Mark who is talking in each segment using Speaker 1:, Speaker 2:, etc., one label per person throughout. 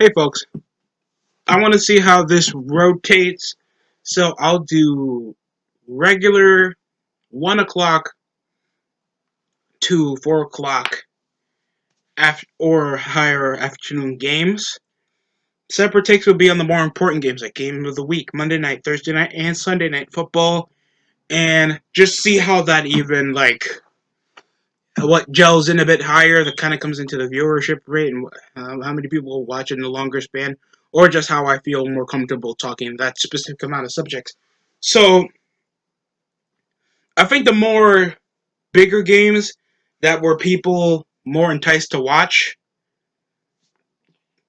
Speaker 1: Hey folks, I want to see how this rotates. So I'll do regular 1 o'clock to 4 o'clock or higher afternoon games. Separate takes will be on the more important games like Game of the Week, Monday night, Thursday night, and Sunday night football. And just see how that even, what gels in a bit higher, that kind of comes into the viewership rate and how many people watch it in a longer span, or just how I feel more comfortable talking that specific amount of subjects. So I think the more bigger games that were people more enticed to watch.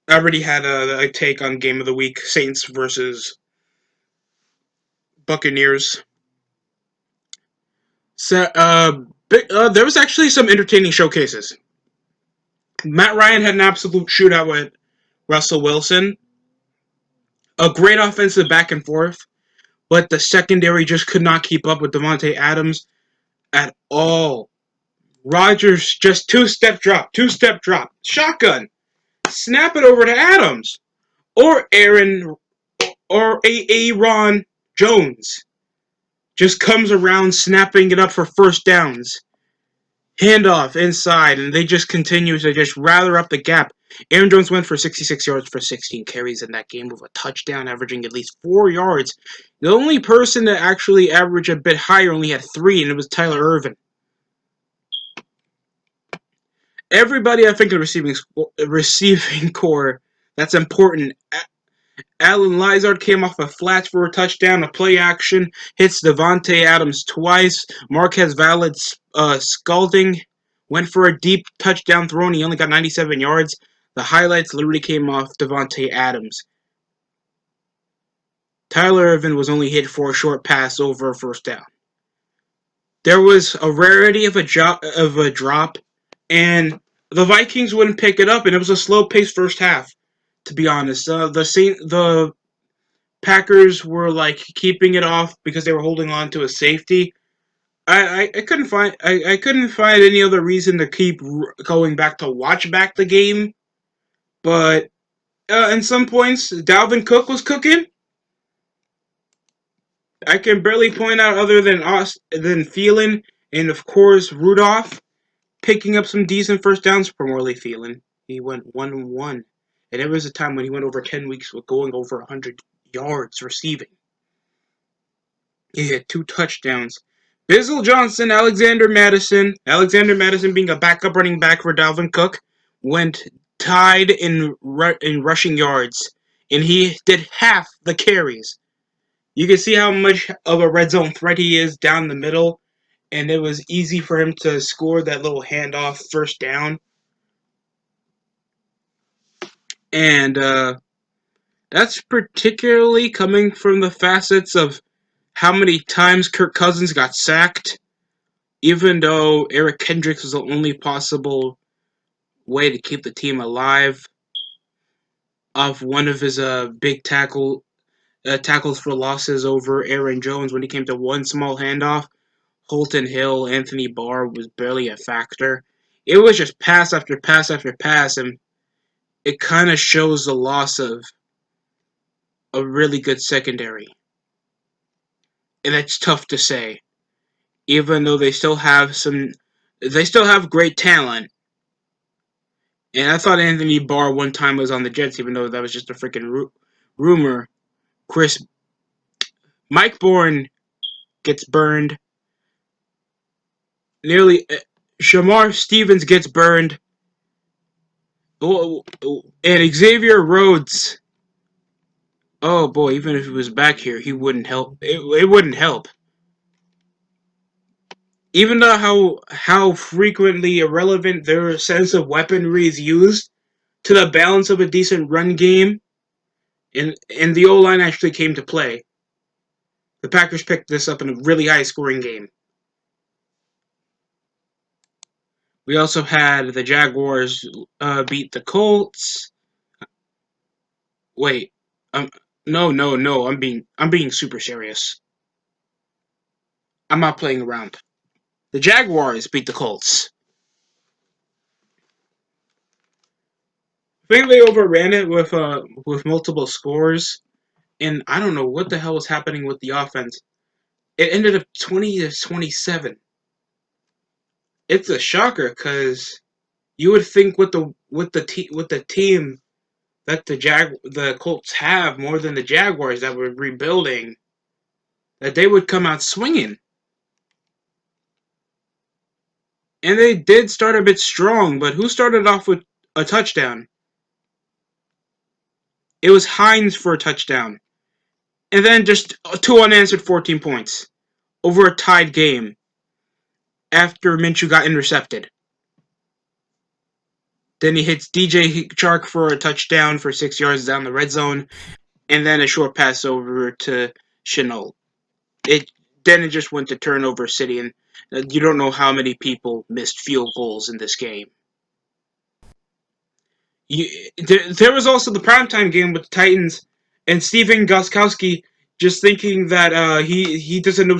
Speaker 1: I already had a take on Game of the Week: Saints versus Buccaneers. So, there was actually some entertaining showcases. Matt Ryan had an absolute shootout with Russell Wilson. A great offensive back and forth, but the secondary just could not keep up with Davante Adams at all. Rodgers just two-step drop, shotgun, snap it over to Adams or Aaron Jones just comes around snapping it up for first downs. Handoff inside, and they just continue to just rather up the gap. Aaron Jones went for 66 yards for 16 carries in that game with a touchdown, averaging at least 4 yards. The only person that actually averaged a bit higher only had 3, and it was Tyler Ervin. Everybody, I think, in the receiving core that's important. Allen Lazard came off a flat for a touchdown, a play action, hits Davante Adams twice. Marquez Valdes scalding, went for a deep touchdown throw, and he only got 97 yards. The highlights literally came off Davante Adams. Tyler Ervin was only hit for a short pass over a first down. There was a rarity of a drop, and the Vikings wouldn't pick it up, and it was a slow-paced first half. To be honest, the Packers were keeping it off because they were holding on to a safety. I couldn't find any other reason to keep going back to watch back the game, but in some points Dalvin Cook was cooking. I can barely point out other than Thielen and of course Rudolph picking up some decent first downs for Morley Thielen. He went 1-1, and there was a time when he went over 10 weeks with going over 100 yards receiving. He had 2 touchdowns. Bizzle Johnson, Alexander Mattison being a backup running back for Dalvin Cook, went tied in rushing yards, and he did half the carries. You can see how much of a red zone threat he is down the middle, and it was easy for him to score that little handoff first down. And that's particularly coming from the facets of how many times Kirk Cousins got sacked, even though Eric Kendricks was the only possible way to keep the team alive off one of his big tackles for losses over Aaron Jones when he came to one small handoff. Holton Hill, Anthony Barr was barely a factor. It was just pass after pass after pass, and it kind of shows the loss of a really good secondary. And that's tough to say, even though they still have great talent. And I thought Anthony Barr one time was on the Jets, even though that was just a freaking rumor. Chris Mike Bourne gets burned. Nearly Shamar Stevens gets burned. And Xavier Rhodes. Oh boy, even if he was back here, he wouldn't help. It wouldn't help. Even though how frequently irrelevant their sense of weaponry is used to the balance of a decent run game, and the O-line actually came to play. The Packers picked this up in a really high-scoring game. We also had the Jaguars beat the Colts. Wait, um, no. I'm being super serious. I'm not playing around. The Jaguars beat the Colts. I think they overran it with multiple scores, and I don't know what the hell was happening with the offense. It ended up 20-27. It's a shocker because you would think with the team that the Colts have more than the Jaguars that were rebuilding that they would come out swinging. And they did start a bit strong, but who started off with a touchdown? It was Hines for a touchdown. And then just two unanswered 14 points over a tied game after Minshew got intercepted. Then he hits DJ Chark for a touchdown for 6 yards down the red zone, and then a short pass over to Shenault. It just went to turnover city, and you don't know how many people missed field goals in this game. There was also the primetime game with the Titans and Steven Gostkowski just thinking that he doesn't know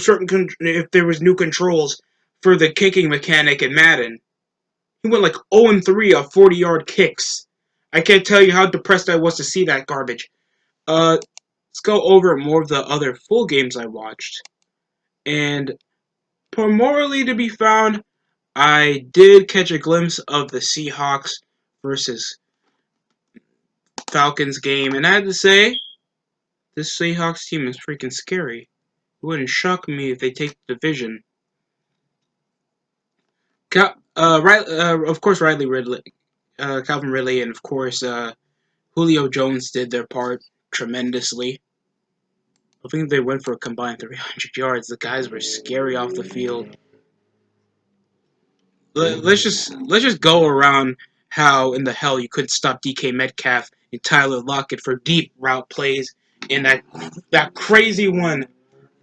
Speaker 1: if there was new controls for the kicking mechanic in Madden. He went like 0-3 off 40-yard kicks. I can't tell you how depressed I was to see that garbage. Let's go over more of the other full games I watched. And primarily to be found, I did catch a glimpse of the Seahawks versus Falcons game, and I had to say, this Seahawks team is freaking scary. It wouldn't shock me if they take the division. Of course, Riley Ridley, Calvin Ridley, and of course, Julio Jones did their part tremendously. I think they went for a combined 300 yards. The guys were scary off the field. Let's just go around how in the hell you couldn't stop DK Metcalf and Tyler Lockett for deep route plays in that crazy one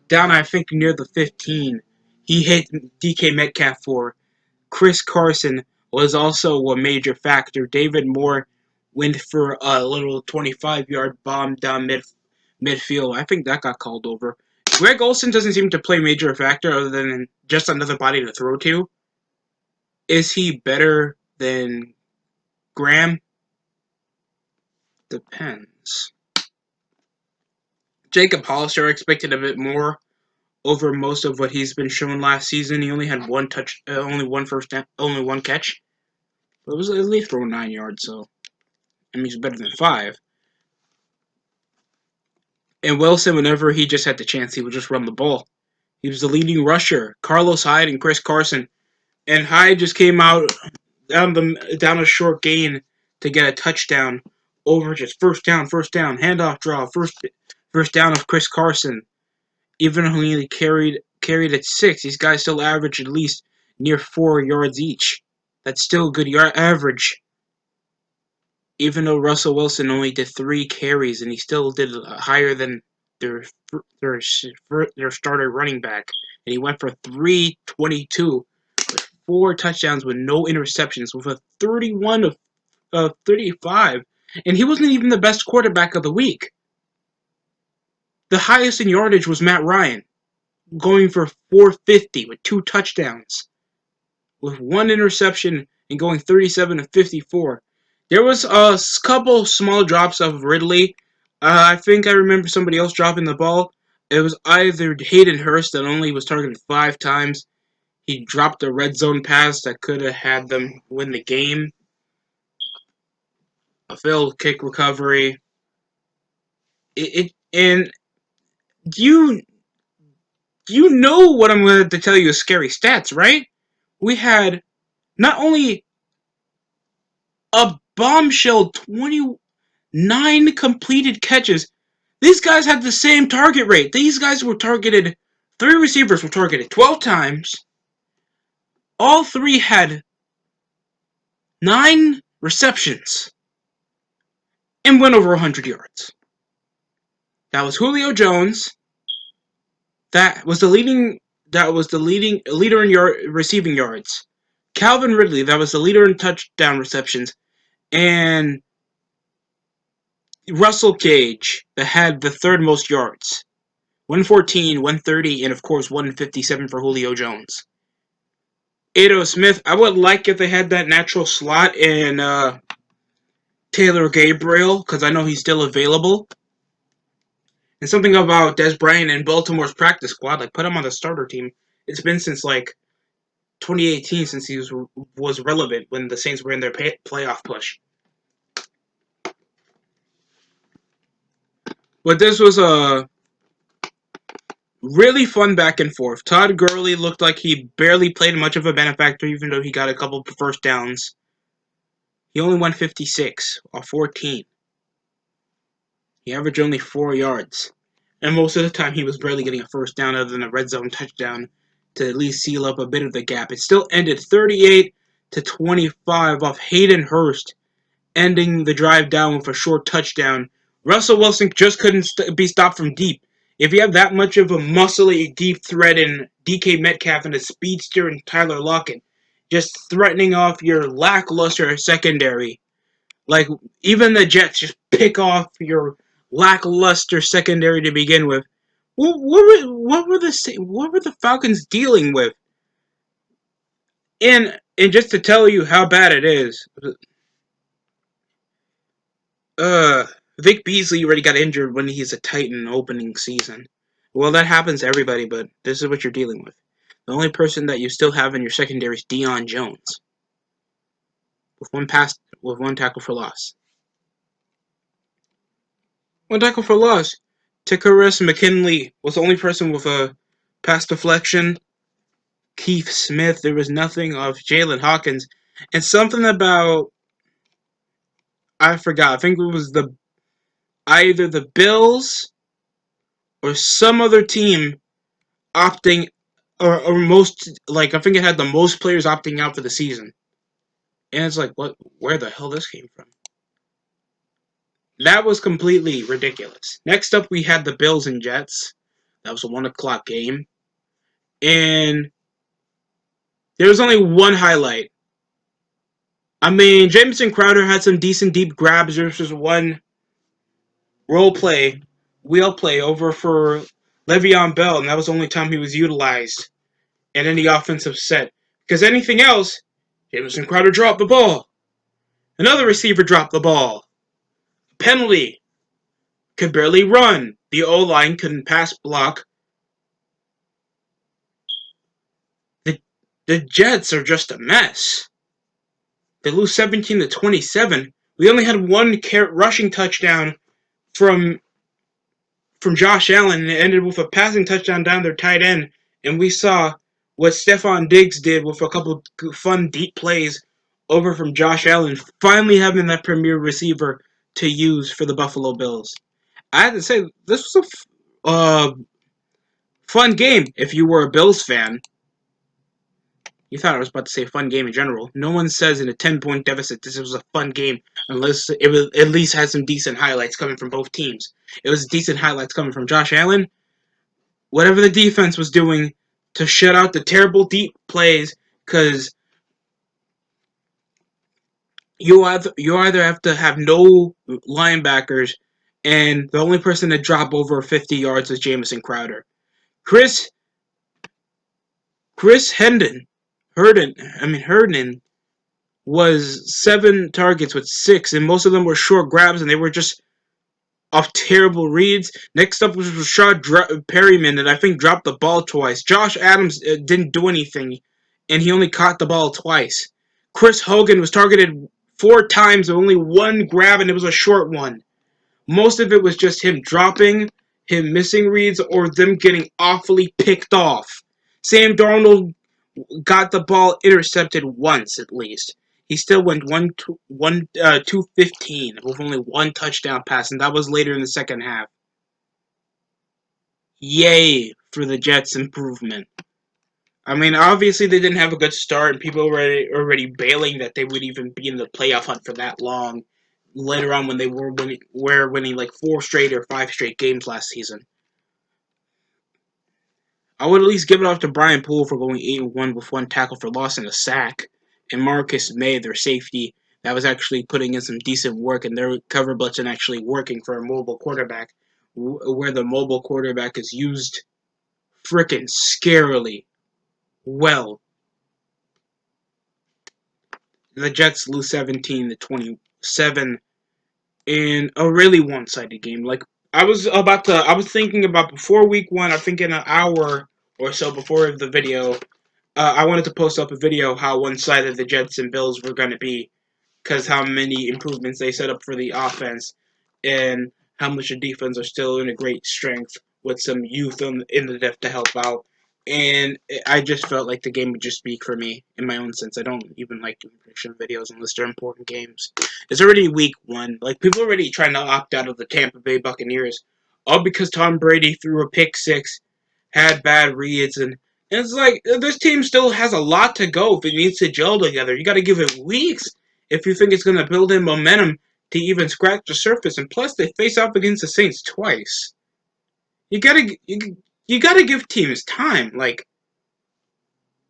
Speaker 1: down I think near the 15. He hit DK Metcalf for. Chris Carson was also a major factor. David Moore went for a little 25-yard bomb down midfield. I think that got called over. Greg Olsen doesn't seem to play major factor other than just another body to throw to. Is he better than Graham? Depends. Jacob Hollister expected a bit more over most of what he's been shown last season. He only had only one catch. But it was at least throwing 9 yards, so I mean he's better than 5. And Wilson, whenever he just had the chance, he would just run the ball. He was the leading rusher. Carlos Hyde and Chris Carson, and Hyde just came out down a short gain to get a touchdown over just first down, handoff draw, first down of Chris Carson. Even though he only carried at 6, these guys still average at least near 4 yards each. That's still a good yard average. Even though Russell Wilson only did 3 carries, and he still did higher than their starter running back, and he went for 322 with 4 touchdowns with no interceptions, with a 31 of 35, and he wasn't even the best quarterback of the week. The highest in yardage was Matt Ryan, going for 450 with 2 touchdowns, with 1 interception and going 37 of 54. There was a couple small drops of Ridley. I think I remember somebody else dropping the ball. It was either Hayden Hurst that only was targeted 5 times. He dropped a red zone pass that could have had them win the game. A failed kick recovery. And you know what I'm going to tell you is scary stats, right? We had not only a bombshell 29 completed catches. These guys had the same target rate. These guys were targeted, 3 receivers were targeted 12 times. All 3 had 9 receptions and went over 100 yards. That was Julio Jones. That was the leader in receiving yards. Calvin Ridley, that was the leader in touchdown receptions. And Russell Gage, that had the 3rd most yards. 114, 130, and of course 157 for Julio Jones. Ado Smith, I would like if they had that natural slot and Taylor Gabriel, because I know he's still available. And something about Des Bryant and Baltimore's practice squad, like put him on the starter team. It's been since like 2018 since he was relevant when the Saints were in their playoff push. But this was a really fun back and forth. Todd Gurley looked like he barely played much of a benefactor, even though he got a couple of first downs. He only won 56 off 14. He averaged only 4 yards. And most of the time, he was barely getting a first down other than a red zone touchdown to at least seal up a bit of the gap. It still ended 38-25 off Hayden Hurst, ending the drive down with a short touchdown. Russell Wilson just couldn't be stopped from deep. If you have that much of a muscly deep threat in DK Metcalf and a speedster in Tyler Lockett, just threatening off your lackluster secondary, like even the Jets just pick off your lackluster secondary to begin with. What were the Falcons dealing with? And just to tell you how bad it is, uh, Vic Beasley already got injured when he's a Titan opening season. Well, that happens to everybody, but this is what you're dealing with. The only person that you still have in your secondary is Deion Jones, with one tackle for loss. One tackle for loss. Takaris McKinley was the only person with a pass deflection. Keith Smith, there was nothing of Jalen Hawkins. And something about, I forgot, I think it was either the Bills or some other team opting, or most, like, I think it had the most players opting out for the season. And it's like, where the hell this came from? That was completely ridiculous. Next up, we had the Bills and Jets. That was a 1 o'clock game. And there was only one highlight. I mean, Jamison Crowder had some decent deep grabs. There was one wheel play over for Le'Veon Bell, and that was the only time he was utilized in any offensive set. Because anything else, Jamison Crowder dropped the ball. Another receiver dropped the ball. Penalty. Could barely run. The O-line couldn't pass block. The Jets are just a mess. They lose 17-27. We only had one rushing touchdown from Josh Allen, and it ended with a passing touchdown down their tight end. And we saw what Stephon Diggs did with a couple of fun deep plays over from Josh Allen, finally having that premier receiver to use for the Buffalo Bills. I had to say, this was a fun game if you were a Bills fan. You thought I was about to say fun game in general. No one says in a 10-point deficit this was a fun game unless it at least had some decent highlights coming from both teams. It was decent highlights coming from Josh Allen. Whatever the defense was doing to shut out the terrible deep plays, because you either have to have no linebackers, and the only person to drop over 50 yards is Jamison Crowder. Chris Herndon was 7 targets with 6, and most of them were short grabs, and they were just off terrible reads. Next up was Rashad Perryman, that I think dropped the ball twice. Josh Adams didn't do anything, and he only caught the ball twice. Chris Hogan was targeted 4 times, only 1 grab, and it was a short one. Most of it was just him dropping, him missing reads, or them getting awfully picked off. Sam Darnold got the ball intercepted once at least. He still went 215 with only 1 touchdown pass, and that was later in the second half. Yay for the Jets' improvement. I mean, obviously they didn't have a good start, and people were already bailing that they would even be in the playoff hunt for that long. Later on, when they were winning like 4 straight or 5 straight games last season. I would at least give it off to Brian Poole for going 8-1 with 1 tackle for loss and a sack. And Marcus May, their safety, that was actually putting in some decent work, and their cover blitz actually working for a mobile quarterback, where the mobile quarterback is used frickin' scarily well. The Jets lose 17-27. in a really one-sided game. Like I was thinking about before week one. I think in an hour or so before the video, I wanted to post up a video how one-sided the Jets and Bills were going to be because how many improvements they set up for the offense and how much the defense are still in a great strength with some youth in the depth to help out. And I just felt like the game would just speak for me in my own sense. I don't even like doing prediction videos unless they're important games. It's already week one. Like, people are already trying to opt out of the Tampa Bay Buccaneers. All because Tom Brady threw a pick six, had bad reads, and it's like, this team still has a lot to go if it needs to gel together. You got to give it weeks if you think it's going to build in momentum to even scratch the surface. And plus, they face off against the Saints twice. You gotta give teams time. Like,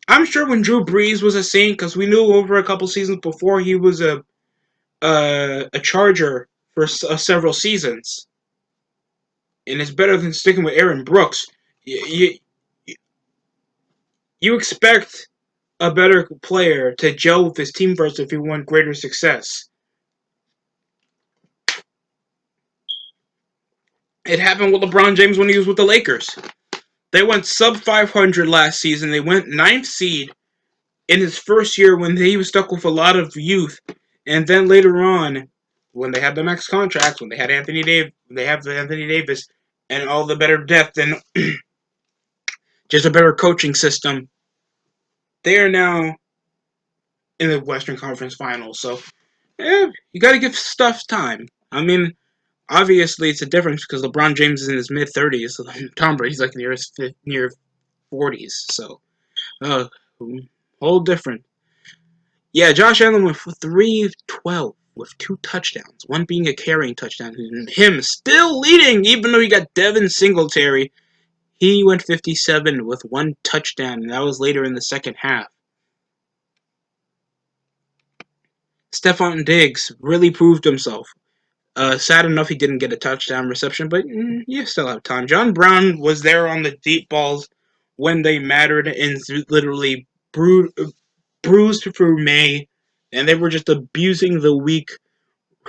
Speaker 1: I'm sure when Drew Brees was a Saint, because we knew over a couple seasons before he was a Charger for several seasons, and it's better than sticking with Aaron Brooks. You, you, you expect a better player to gel with his team first if you want greater success. It happened with LeBron James when he was with the Lakers. They went sub 500 last season. They went ninth seed in his first year when he was stuck with a lot of youth, and then later on, when they had the max contracts, when they had Anthony Davis, and all the better depth and just a better coaching system, they are now in the Western Conference Finals. So, you got to give stuff time. I mean, obviously it's a difference because LeBron James is in his mid 30s. So Tom Brady's like near 40s. So, uh, whole different. Yeah, Josh Allen went for 312 with 2 touchdowns, one being a carrying touchdown. Him still leading, even though he got Devin Singletary. He went 57 with 1 touchdown, and that was later in the second half. Stephon Diggs really proved himself. Sad enough he didn't get a touchdown reception, but you still have time. John Brown was there on the deep balls when they mattered and literally bruised through May, and they were just abusing the weak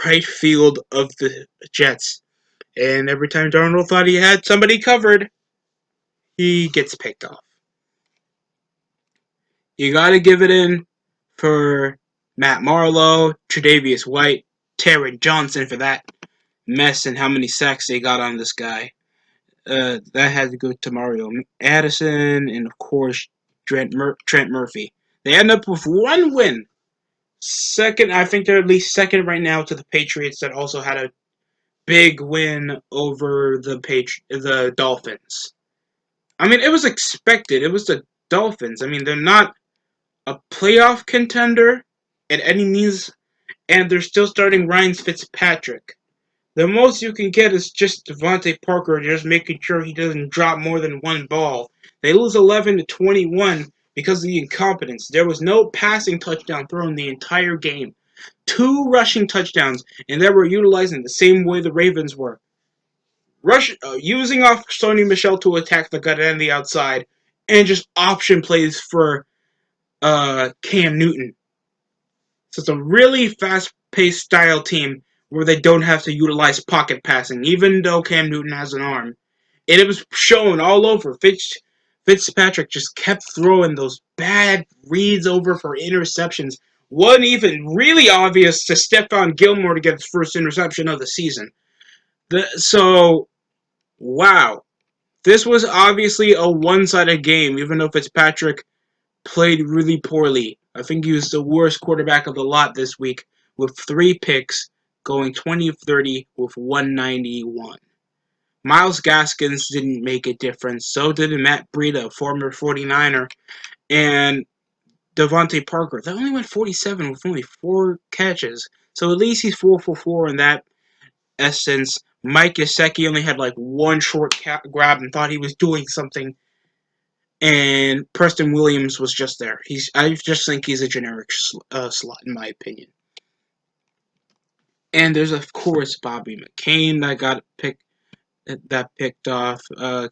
Speaker 1: right field of the Jets. And every time Darnold thought he had somebody covered, he gets picked off. You got to give it in for Matt Marlowe, Tre'Davious White, Taron Johnson for that mess and how many sacks they got on this guy. That had to go to Mario Addison and, of course, Trent Murphy. They end up with one win. Second, I think they're at least second right now to the Patriots that also had a big win over the Dolphins. I mean, it was expected. It was the Dolphins. I mean, they're not a playoff contender at any means, and they're still starting Ryan Fitzpatrick. The most you can get is just Devontae Parker just making sure he doesn't drop more than one ball. They lose 11-21 because of the incompetence. There was no passing touchdown thrown the entire game. 2 rushing touchdowns, and they were utilizing the same way the Ravens were. Using off Sony Michel to attack the gut and the outside, and just option plays for Cam Newton. So it's a really fast-paced style team where they don't have to utilize pocket passing, even though Cam Newton has an arm. And it was shown all over. Fitzpatrick just kept throwing those bad reads over for interceptions. One even really obvious to Stephon Gilmore to get his first interception of the season. Wow. This was obviously a one-sided game, even though Fitzpatrick played really poorly. I think he was the worst quarterback of the lot this week with 3 picks, going 20 of 30 with 191. Myles Gaskins didn't make a difference. So did Matt Breida, former 49er, and Devontae Parker. They only went 47 with only 4 catches. So at least he's 4 for 4 in that essence. Mike Gesicki only had like 1 short grab and thought he was doing something. And Preston Williams was just there. I just think he's a generic slot, in my opinion. And there's, of course, Bobby McCain that picked off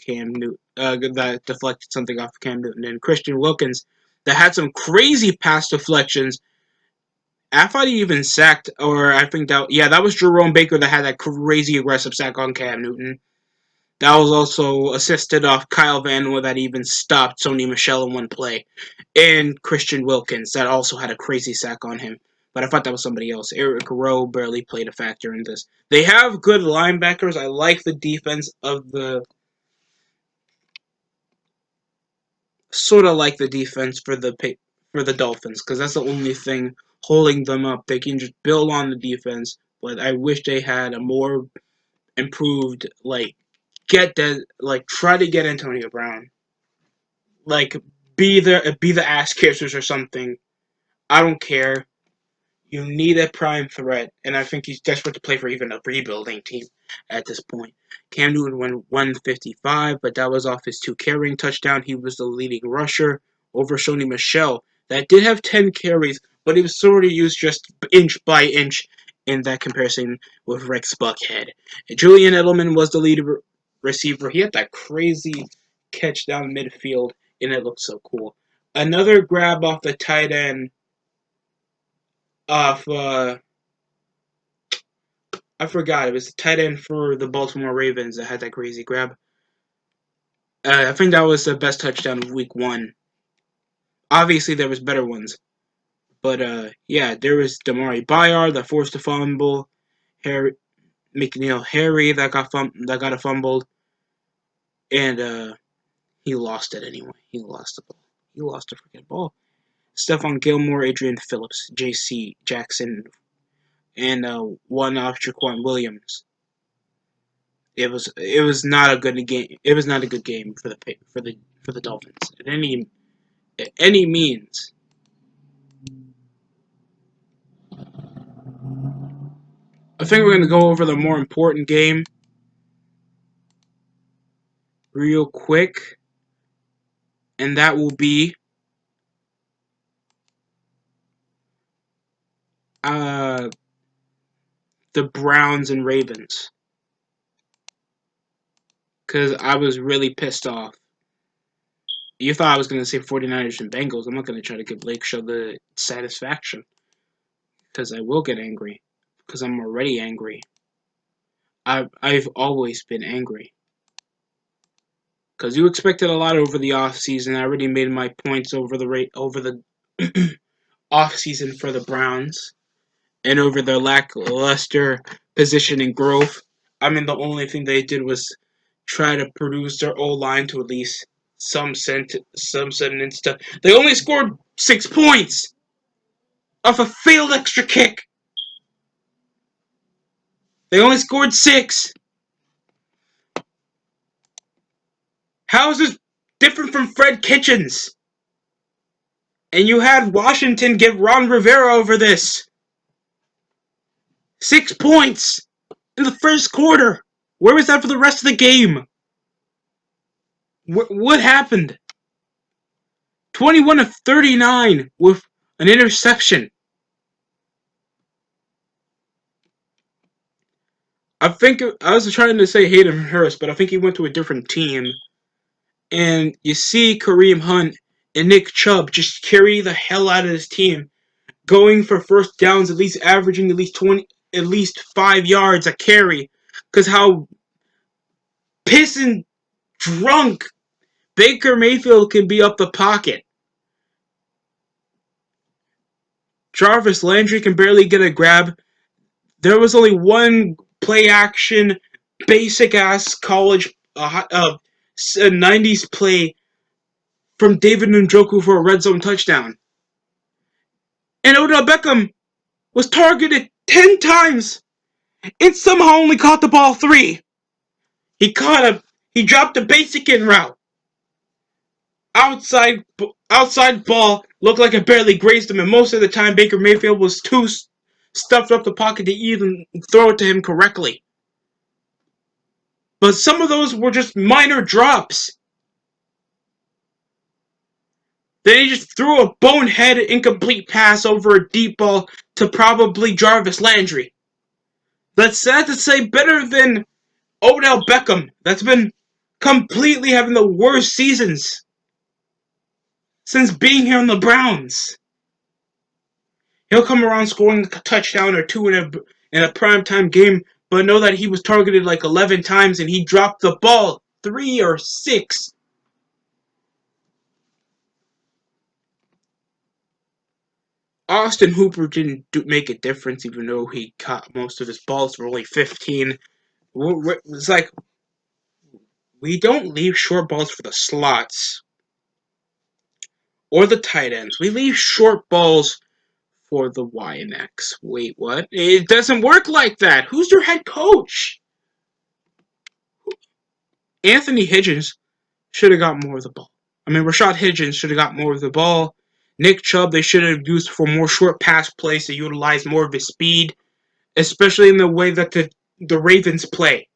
Speaker 1: Cam Newton, that deflected something off Cam Newton, and Christian Wilkins that had some crazy pass deflections I thought he even sacked, or I think that was Jerome Baker that had that crazy aggressive sack on Cam Newton. That was also assisted off Kyle Van Noy that even stopped Sony Michel in one play. And Christian Wilkins that also had a crazy sack on him. But I thought that was somebody else. Eric Rowe barely played a factor in this. They have good linebackers. I like the defense of the... Sort of like the defense for the Dolphins. Because that's the only thing holding them up. They can just build on the defense. But I wish they had a more improved, try to get Antonio Brown. Like, be the ass kissers or something. I don't care. You need a prime threat, and I think he's desperate to play for even a rebuilding team at this point. Cam Newton went 155, but that was off his 2 carrying touchdown. He was the leading rusher over Sony Michel. That did have 10 carries, but he was sort of used just inch by inch in that comparison with Rex Buckhead. Julian Edelman was the lead receiver. He had that crazy catch down midfield, and it looked so cool. Another grab off the tight end of I forgot, it was the tight end for the Baltimore Ravens that had that crazy grab. I think that was the best touchdown of week 1. Obviously there was better ones, but yeah, there was Damari Bayard that forced a fumble, McNeil Harry that got a fumbled, and he lost it anyway. He lost the ball. He lost the freaking ball. Stephon Gilmore, Adrian Phillips, J.C. Jackson, and one off Jaquan Williams. It was not a good game. It was not a good game for the Dolphins at any means. I think we're gonna go over the more important game real quick, and that will be uh the Browns and Ravens. Because I was really pissed off. You thought I was going to say 49ers and Bengals. I'm not going to try to give Blake Show the satisfaction. Because I will get angry. Because I'm already angry. I've always been angry. Because you expected a lot over the offseason. I already made my points over the offseason for the Browns. And over their lackluster position and growth. I mean, the only thing they did was try to produce their O-line to at least some semblance to. They only scored 6 points off a failed extra kick. They only scored 6. How is this different from Fred Kitchens? And you had Washington give Ron Rivera over this. 6 points in the first quarter. Where was that for the rest of the game? What happened? 21 of 39 with an interception. I think I was trying to say Hayden Hurst, but I think he went to a different team. And you see Kareem Hunt and Nick Chubb just carry the hell out of this team, going for first downs, at least averaging at least 5 yards a carry. Because how pissing drunk Baker Mayfield can be up the pocket. Jarvis Landry can barely get a grab. There was only one play action, basic ass college 90s play from David Njoku for a red zone touchdown. And Odell Beckham was targeted 10 times and somehow only caught the ball 3. He dropped a basic in route. Outside ball looked like it barely grazed him, and most of the time Baker Mayfield was too stuffed up the pocket to even throw it to him correctly. But some of those were just minor drops. Then he just threw a bonehead incomplete pass over a deep ball to probably Jarvis Landry. That's sad to say, better than Odell Beckham. That's been completely having the worst seasons since being here on the Browns. He'll come around scoring a touchdown or two in a primetime game, but know that he was targeted like 11 times and he dropped the ball 3 or 6. Austin Hooper didn't make a difference, even though he caught most of his balls for only 15. It's like we don't leave short balls for the slots or the tight ends. We leave short balls for the Y and X. Wait, what? It doesn't work like that. Who's your head coach? Anthony Hitchens should have got more of the ball. I mean, Rashad Higgins should have got more of the ball. Nick Chubb, they should have used for more short pass plays to utilize more of his speed, especially in the way that the Ravens play.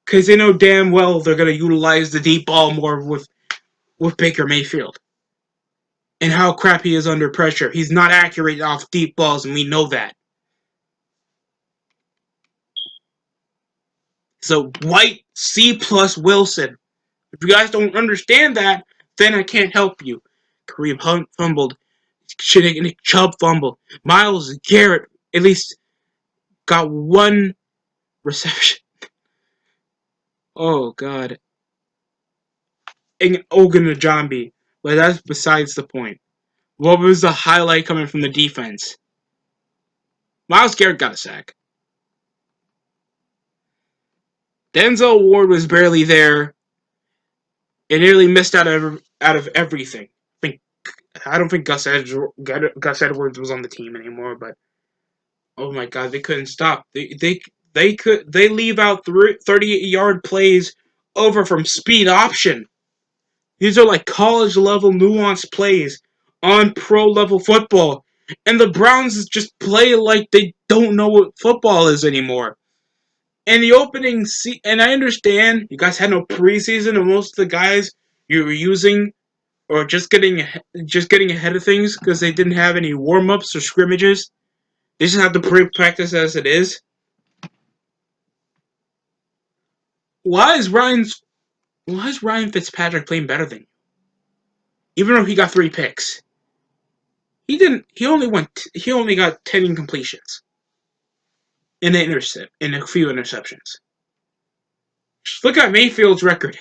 Speaker 1: Because they know damn well they're going to utilize the deep ball more with Baker Mayfield. And how crap he is under pressure. He's not accurate off deep balls, and we know that. So, White, C plus Wilson. If you guys don't understand that, then I can't help you. Kareem Hunt fumbled. Nick Chubb fumbled. Myles Garrett at least got one reception. Oh, God. And Ogunjobi. But that's besides the point. What was the highlight coming from the defense? Myles Garrett got a sack. Denzel Ward was barely there. It nearly missed out of everything. I don't think Gus Edwards was on the team anymore, but oh my God, they couldn't stop. They leave out 38-yard plays over from speed option. These are like college level nuanced plays on pro level football, and the Browns just play like they don't know what football is anymore. And the opening, and I understand you guys had no preseason, and most of the guys you were using or just getting ahead of things because they didn't have any warm ups or scrimmages. They just have to practice as it is. Why is Ryan Fitzpatrick playing better than you? Even though he got 3 picks, he didn't. He only got 10 incompletions in a few interceptions. Just look at Mayfield's record.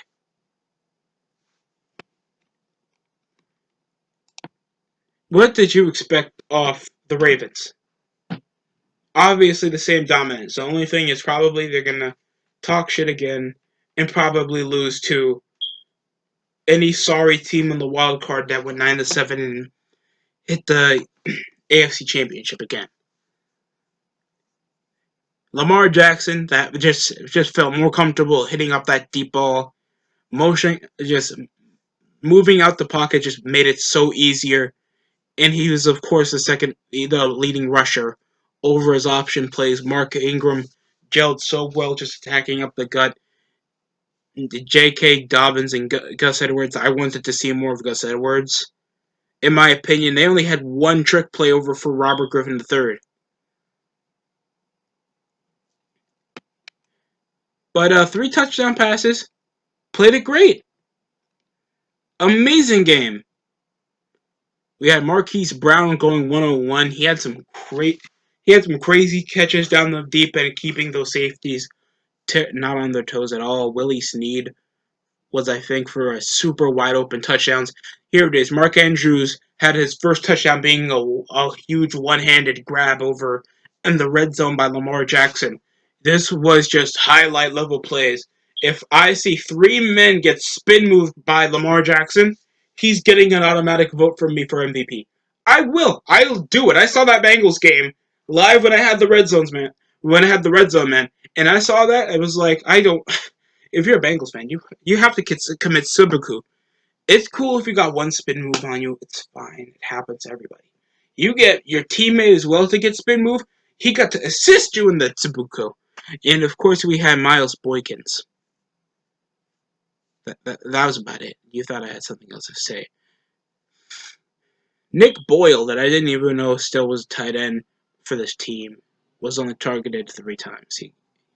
Speaker 1: What did you expect off the Ravens? Obviously, the same dominance. The only thing is probably they're gonna talk shit again and probably lose to any sorry team in the wild card that went 9-7 and hit the AFC Championship again. Lamar Jackson that just felt more comfortable hitting up that deep ball, motion just moving out the pocket just made it so easier. And he was of course the leading rusher over his option plays. Mark Ingram gelled so well just attacking up the gut. J.K. Dobbins and Gus Edwards. I wanted to see more of Gus Edwards. In my opinion, they only had one trick play over for Robert Griffin III. But 3 touchdown passes. Played it great. Amazing game. We had Marquise Brown going 101. He had some crazy catches down the deep end, keeping those safeties not on their toes at all. Willie Snead was, I think, for a super wide open touchdowns. Here it is. Mark Andrews had his first touchdown being a huge one-handed grab over in the red zone by Lamar Jackson. This was just highlight level plays. If I see 3 men get spin moved by Lamar Jackson, he's getting an automatic vote from me for MVP. I will. I'll do it. I saw that Bengals game live when I had the red zones, man. When I had the red zone, man, and I saw that, I was like, I don't. If you're a Bengals fan, you have to commit seppuku. It's cool if you got one spin move on you. It's fine. It happens to everybody. You get your teammate as well to get spin move. He got to assist you in the seppuku. And of course, we had Miles Boykins. That was about it. You thought I had something else to say. Nick Boyle, that I didn't even know still was tight end for this team, was only targeted 3 times.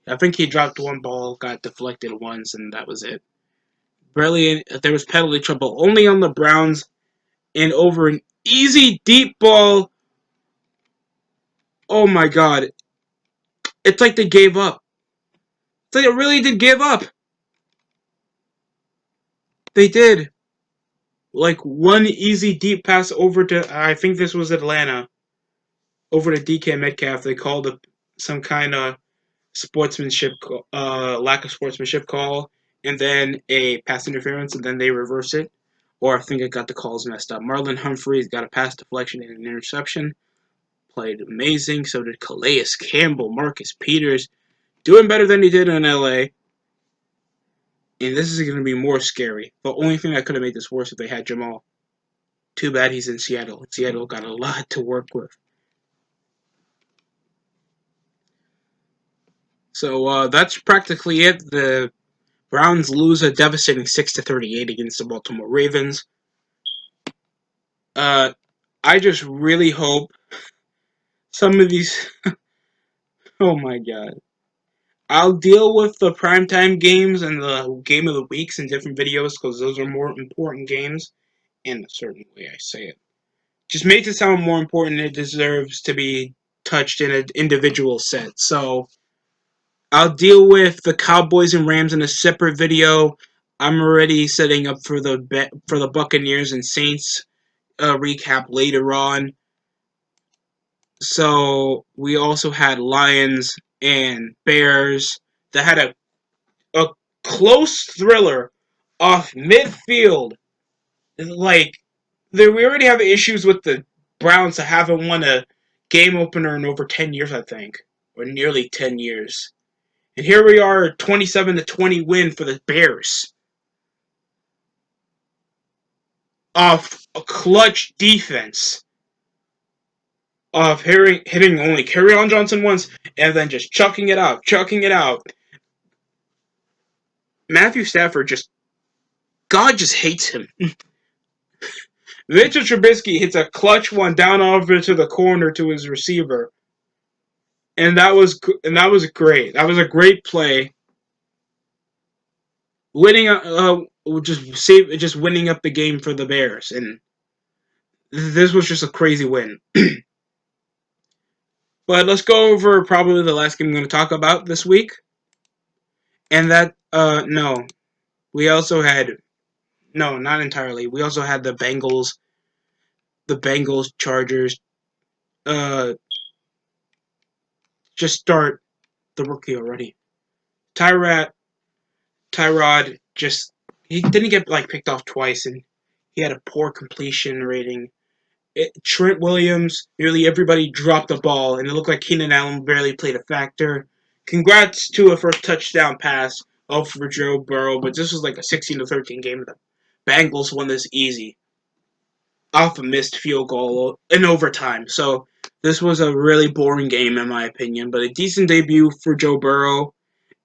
Speaker 1: I think he dropped one ball, got deflected once, and that was it. Barely, there was penalty trouble only on the Browns, and over an easy deep ball Oh my god. It's like they gave up. It's like they really did give up. They did. Like one easy deep pass over to, I think this was Atlanta, over to DK Metcalf. They called it some kind of lack of sportsmanship call, and then a pass interference, and then they reverse it. Or I think I got the calls messed up. Marlon Humphreys got a pass deflection and an interception. Played amazing. So did Calais Campbell, Marcus Peters, doing better than he did in LA. And this is going to be more scary. The only thing that could have made this worse if they had Jamal. Too bad he's in Seattle. Seattle got a lot to work with. So that's practically it. The Browns lose a devastating 6-38 against the Baltimore Ravens. I just really hope some of these. Oh my god. I'll deal with the primetime games and the game of the weeks in different videos because those are more important games in a certain way I say it. Just makes it sound more important than it deserves to be touched in an individual set. So I'll deal with the Cowboys and Rams in a separate video. I'm already setting up for the Buccaneers and Saints recap later on. So we also had Lions and Bears that had a close thriller off midfield. Like we already have issues with the Browns that haven't won a game opener in over 10 years, I think, or nearly 10 years. And here we are, 27-20 win for the Bears off a clutch defense of hitting only Kerryon Johnson once and then just chucking it out, chucking it out. Matthew Stafford God just hates him. Mitchell Trubisky hits a clutch one down over to the corner to his receiver, and that was great. That was a great play. Winning, just winning up the game for the Bears, and this was just a crazy win. But let's go over probably the last game I'm going to talk about this week, and no, we also had no, not entirely. We also had the Bengals Chargers. Uh, just start the rookie already. Tyrod Tyrod just he didn't get picked off twice, and he had a poor completion rating. Trent Williams, nearly everybody dropped the ball, and it looked like Keenan Allen barely played a factor. Congrats to a first touchdown pass for Joe Burrow, but this was like a 16-13 game. The Bengals won this easy off a missed field goal in overtime. So this was a really boring game in my opinion, but a decent debut for Joe Burrow.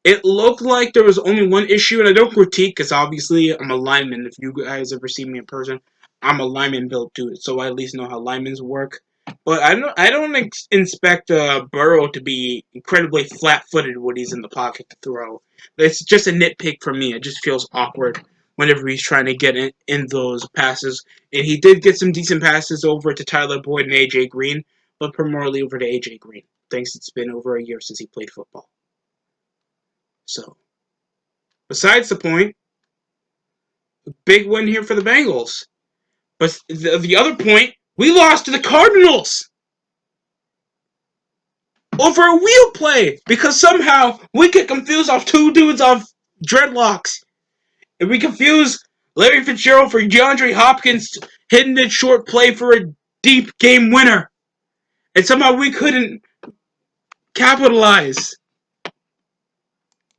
Speaker 1: It looked like there was only one issue, and I don't critique because obviously I'm a lineman. If you guys ever see me in person, I'm a lineman built to it, so I at least know how linemen work. But I don't expect Burrow to be incredibly flat-footed when he's in the pocket to throw. It's just a nitpick for me. It just feels awkward whenever he's trying to get in those passes. And he did get some decent passes over to Tyler Boyd and AJ Green, but primarily over to AJ Green. Thanks, it's been over a year since he played football. So. Besides the point, big win here for the Bengals. But the other point, we lost to the Cardinals over a wheel play because somehow we get confused off two dudes off dreadlocks. And we confuse Larry Fitzgerald for DeAndre Hopkins hitting the short play for a deep game winner. And somehow we couldn't capitalize.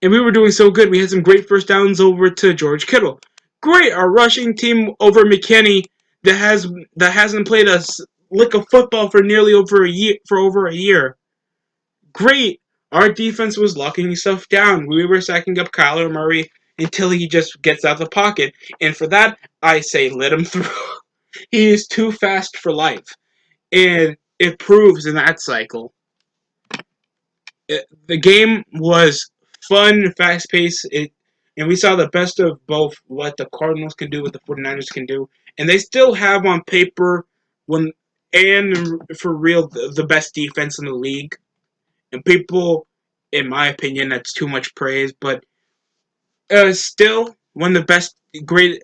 Speaker 1: And we were doing so good. We had some great first downs over to George Kittle. Great, our rushing team over McKinney that hasn't played a lick of football for nearly over a year. Great, our defense was locking stuff down. We were sacking up Kyler Murray until he just gets out of the pocket, and for that I say let him through. He is too fast for life, and it proves in that cycle. The game was fun, fast-paced, and we saw the best of both what the Cardinals can do, what the 49ers can do. And they still have on paper when and for real, the best defense in the league. And people, in my opinion, that's too much praise, but still one of the best,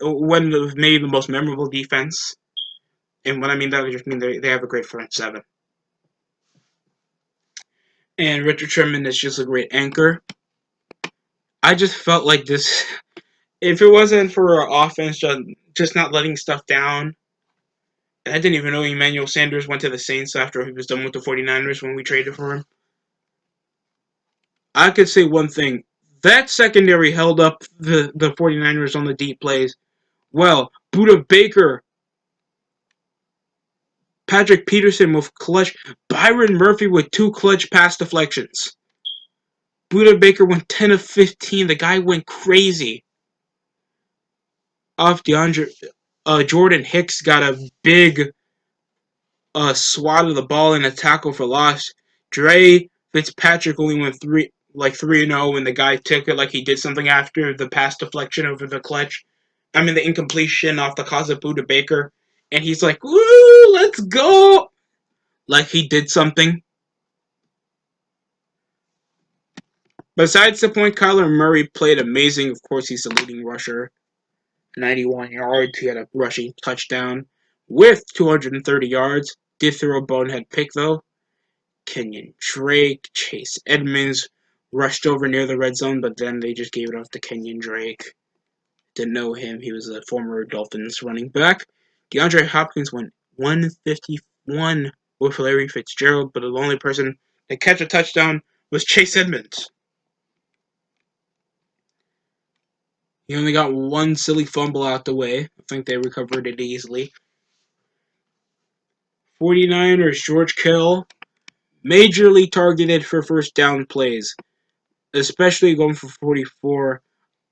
Speaker 1: one of maybe the most memorable defense. And what I mean that I just mean they have a great front seven. And Richard Sherman is just a great anchor. I just felt like this, if it wasn't for our offense just not letting stuff down, and I didn't even know Emmanuel Sanders went to the Saints after he was done with the 49ers when we traded for him. I could say one thing. That secondary held up the 49ers on the deep plays. Well, Budda Baker, Patrick Peterson with clutch, Byron Murphy with 2 clutch pass deflections. Budda Baker went 10 of 15. The guy went crazy. Off DeAndre, Jordan Hicks got a big swat of the ball and a tackle for loss. Dre Fitzpatrick only went 3-0 when the guy took it like he did something after the pass deflection over the clutch. I mean the incompletion off the cause of Budda Baker, and he's like, "Woo, let's go!" Like he did something. Besides the point, Kyler Murray played amazing. Of course, he's the leading rusher. 91 yards. He had a rushing touchdown with 230 yards. Did throw a bonehead pick, though. Kenyon Drake, Chase Edmonds rushed over near the red zone, but then they just gave it off to Kenyon Drake. Didn't know him. He was a former Dolphins running back. DeAndre Hopkins went 151 with Larry Fitzgerald, but the only person to catch a touchdown was Chase Edmonds. He only got one silly fumble out the way. I think they recovered it easily. 49ers, George Kittle, majorly targeted for first down plays, especially going for 44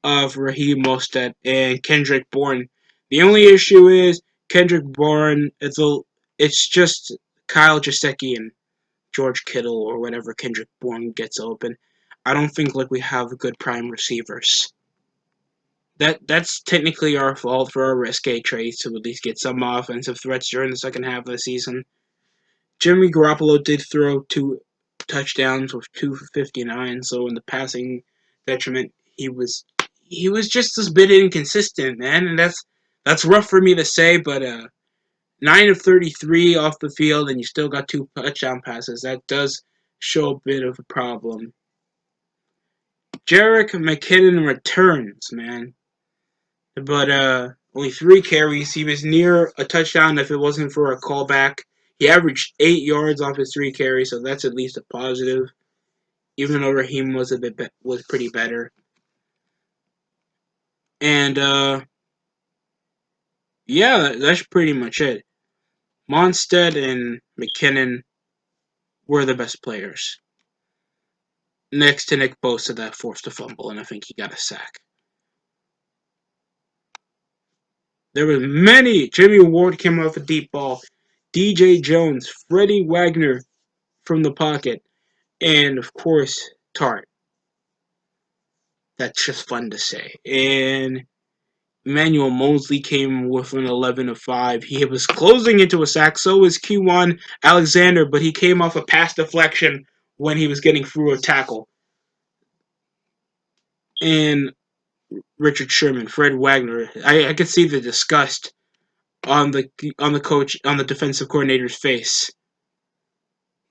Speaker 1: of Raheem Mostert and Kendrick Bourne. The only issue is Kendrick Bourne, it's just Kyle Gesicki and George Kittle or whatever Kendrick Bourne gets open. I don't think like we have good prime receivers. That's technically our fault for our risque trades to at least get some offensive threats during the second half of the season. Jimmy Garoppolo did throw 2 touchdowns with 259, so in the passing detriment, he was just a bit inconsistent, man, and that's rough for me to say, but 9 of 33 off the field, and you still got 2 touchdown passes. That does show a bit of a problem. Jerick McKinnon returns, man. But only 3 carries. He was near a touchdown if it wasn't for a callback. He averaged 8 yards off his 3 carries, so that's at least a positive. Even though Raheem was was pretty better. And yeah, that's pretty much it. Monstead and McKinnon were the best players. Next to Nick Bosa that forced a fumble, and I think he got a sack. There were many. Jimmy Ward came off a deep ball. DJ Jones, Freddie Wagner from the pocket, and of course Tart. That's just fun to say. And Emmanuel Mosley came with an 11 of 5. He was closing into a sack. So was Q1 Alexander, but he came off a pass deflection when he was getting through a tackle. And Richard Sherman, Fred Wagner. I could see the disgust on the defensive coordinator's face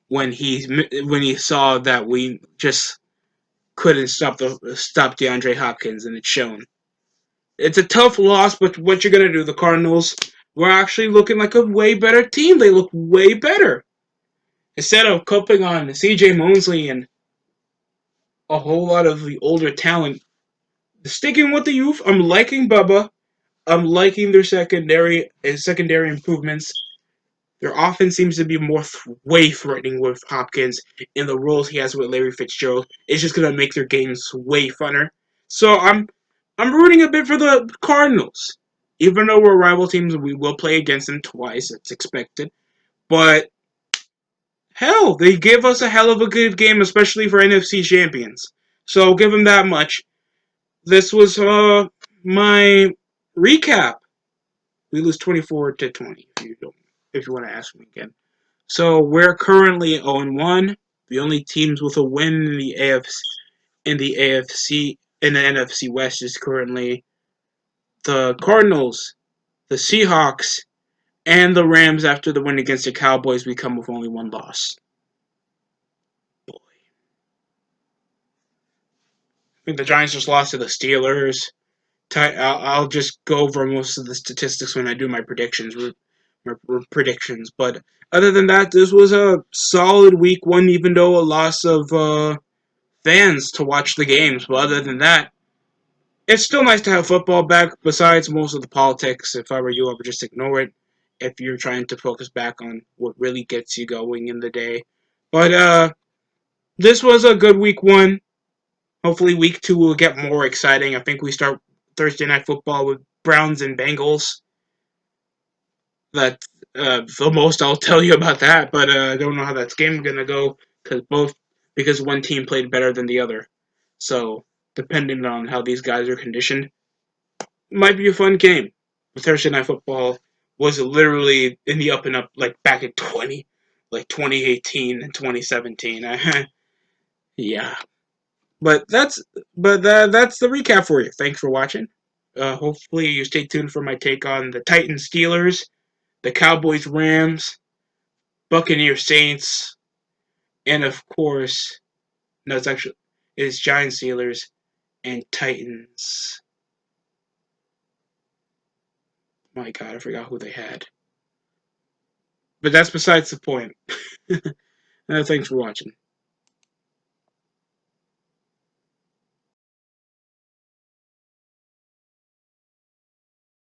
Speaker 1: when he saw that we just couldn't stop DeAndre Hopkins, and it's shown. It's a tough loss, but what you're gonna do? The Cardinals were actually looking like a way better team. They look way better instead of coping on C.J. Mosley and a whole lot of the older talent. Sticking with the youth, I'm liking Bubba. I'm liking their secondary improvements. Their offense seems to be way threatening with Hopkins, and the roles he has with Larry Fitzgerald. It's just gonna make their games way funner. So I'm rooting a bit for the Cardinals. Even though we're rival teams, we will play against them twice. It's expected. But hell, they give us a hell of a good game, especially for NFC champions. So I'll give them that much. This was my recap. We lose 24-20. You don't if you want to ask me again. So we're currently 0-1. The only teams with a win in the AFC in the NFC West is currently the Cardinals, the Seahawks, and the Rams. After the win against the Cowboys, we come with only one loss. I think the Giants just lost to the Steelers. I'll just go over most of the statistics when I do my predictions. Predictions, but other than that, this was a solid week one, even though a loss of fans to watch the games. But other than that, it's still nice to have football back. Besides most of the politics, if I were you, I would just ignore it. If you're trying to focus back on what really gets you going in the day, but this was a good week one. Hopefully, week two will get more exciting. I think we start Thursday night football with Browns and Bengals. That's the most I'll tell you about that. But I don't know how that game's gonna go because one team played better than the other. So depending on how these guys are conditioned, might be a fun game. Thursday night football was literally in the up and up, like back in 2018 and 2017. Yeah, but that's the recap for you. Thanks for watching. Hopefully you stay tuned for my take on the Titans Steelers, the Cowboys Rams, Buccaneers Saints, and of course, no, it's Giants Steelers and Titans. My God, I forgot who they had. But that's besides the point. Thanks for watching.